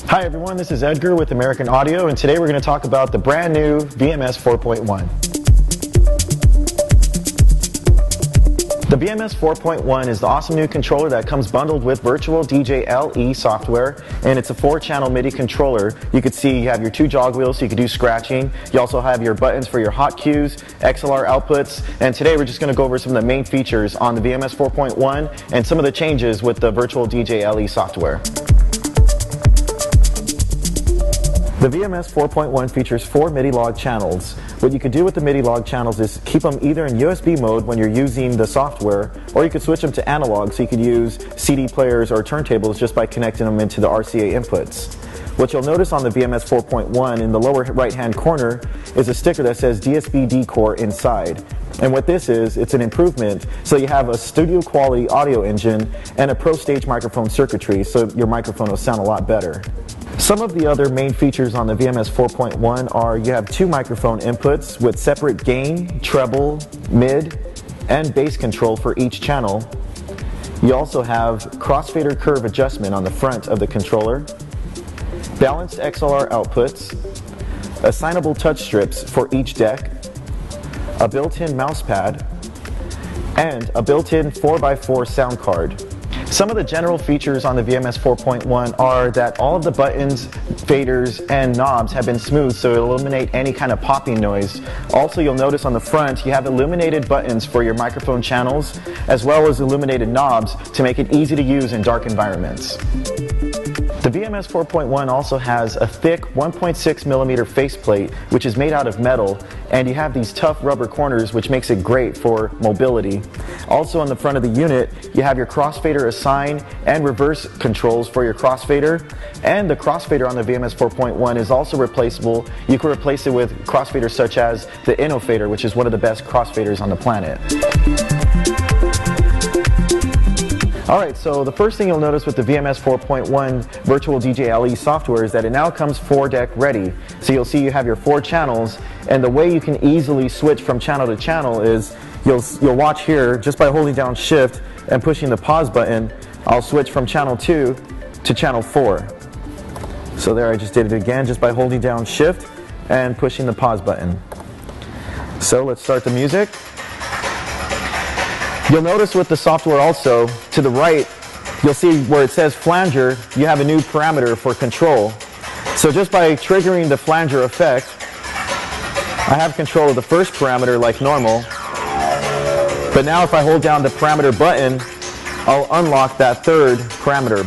Hi everyone, this is Edgar with American Audio, and today we're going to talk about the brand new VMS 4.1. The VMS 4.1 is the awesome new controller that comes bundled with virtual DJ LE software, and it's a 4-channel MIDI controller. You can see you have your 2 jog wheels so you can do scratching. You also have your buttons for your hot cues, XLR outputs, and today we're just going to go over some of the main features on the VMS 4.1 and some of the changes with the virtual DJ LE software. The VMS 4.1 features 4 MIDI log channels. What you can do with the MIDI log channels is keep them either in USB mode when you're using the software, or you could switch them to analog so you could use CD players or turntables just by connecting them into the RCA inputs. What you'll notice on the VMS 4.1 in the lower right hand corner is a sticker that says DSP Core inside. And what this is, it's an improvement, so you have a studio quality audio engine and a Pro Stage microphone circuitry, so your microphone will sound a lot better. Some of the other main features on the VMS 4.1 are you have 2 microphone inputs with separate gain, treble, mid, and bass control for each channel. You also have crossfader curve adjustment on the front of the controller, balanced XLR outputs, assignable touch strips for each deck, a built-in mouse pad, and a built-in 4x4 sound card. Some of the general features on the VMS 4.1 are that all of the buttons, faders, and knobs have been smoothed so it'll eliminate any kind of popping noise. Also, you'll notice on the front you have illuminated buttons for your microphone channels as well as illuminated knobs to make it easy to use in dark environments. The VMS 4.1 also has a thick 1.6mm faceplate which is made out of metal, and you have these tough rubber corners which makes it great for mobility. Also on the front of the unit you have your crossfader assign and reverse controls for your crossfader, and the crossfader on the VMS 4.1 is also replaceable. You can replace it with crossfaders such as the Innofader, which is one of the best crossfaders on the planet. Alright, so the first thing you'll notice with the VMS 4.1 virtual DJ LE software is that it now comes 4-deck ready. So you'll see you have your 4 channels, and the way you can easily switch from channel to channel is you'll watch here, just by holding down shift and pushing the pause button, I'll switch from channel 2 to channel 4. So there, I just did it again just by holding down shift and pushing the pause button. So let's start the music. You'll notice with the software also, to the right, you'll see where it says flanger, you have a new parameter for control. So just by triggering the flanger effect, I have control of the first parameter like normal, but now if I hold down the parameter button, I'll unlock that third parameter.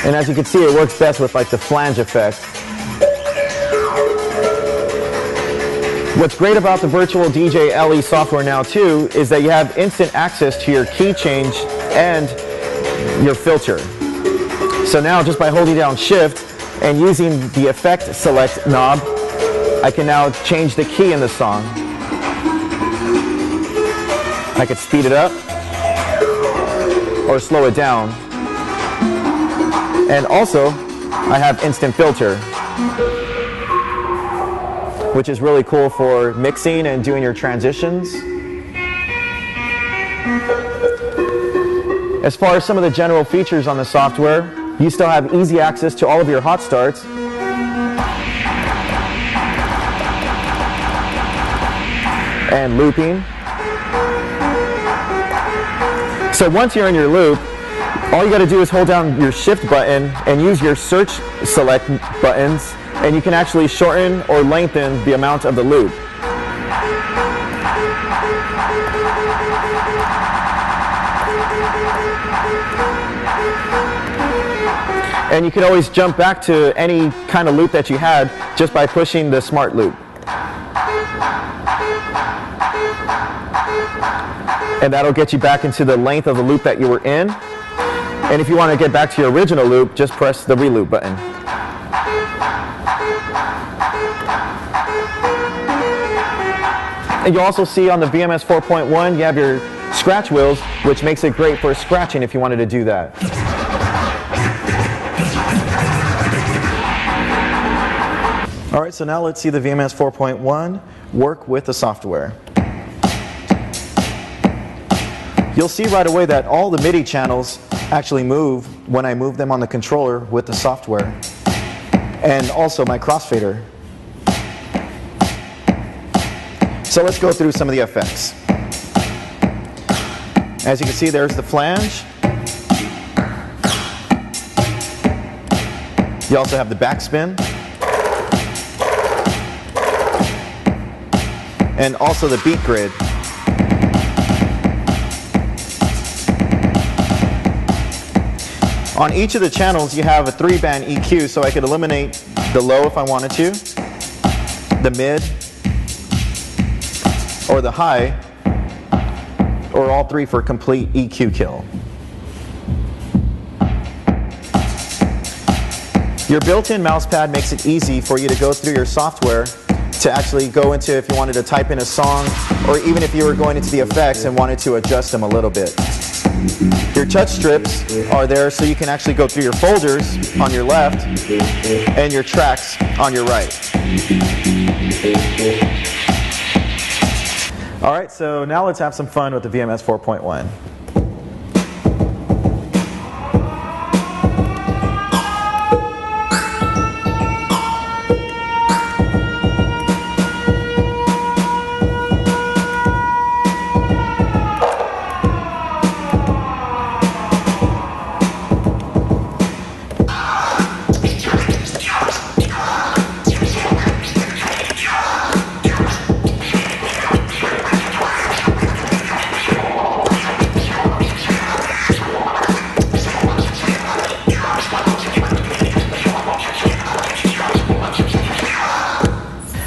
And as you can see, it works best with like the flange effect. What's great about the virtual DJ LE software now too is that you have instant access to your key change and your filter. So now just by holding down shift and using the effect select knob, I can now change the key in the song. I could speed it up or slow it down. And also I have instant filter, which is really cool for mixing and doing your transitions. As far as some of the general features on the software, you still have easy access to all of your hot starts. And looping. So once you're in your loop, all you got to do is hold down your shift button and use your search select buttons, and you can actually shorten or lengthen the amount of the loop. And you can always jump back to any kind of loop that you had just by pushing the smart loop. And that'll get you back into the length of the loop that you were in. And if you want to get back to your original loop, just press the reloop button. And you'll also see on the VMS 4.1 you have your scratch wheels, which makes it great for scratching if you wanted to do that. Alright, so now let's see the VMS 4.1 work with the software. You'll see right away that all the MIDI channels actually move when I move them on the controller with the software. And also my crossfader. So let's go through some of the effects. As you can see, there's the flange. You also have the backspin. And also the beat grid. On each of the channels you have a 3-band EQ, so I could eliminate the low if I wanted to, the mid, or the high, or all three for complete EQ kill. Your built-in mouse pad makes it easy for you to go through your software to actually go into, if you wanted to type in a song, or even if you were going into the effects and wanted to adjust them a little bit. Your touch strips are there so you can actually go through your folders on your left and your tracks on your right. Alright, so now let's have some fun with the VMS 4.1.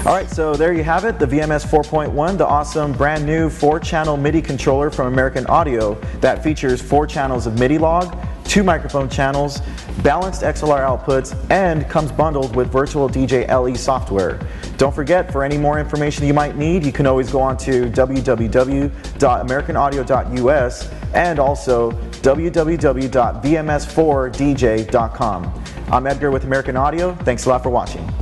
Alright, so there you have it, the VMS 4.1, the awesome brand new 4-channel MIDI controller from American Audio that features 4 channels of MIDI log, 2 microphone channels, balanced XLR outputs, and comes bundled with virtual DJ LE software. Don't forget, for any more information you might need, you can always go on to www.americanaudio.us and also www.vms4dj.com. I'm Edgar with American Audio. Thanks a lot for watching.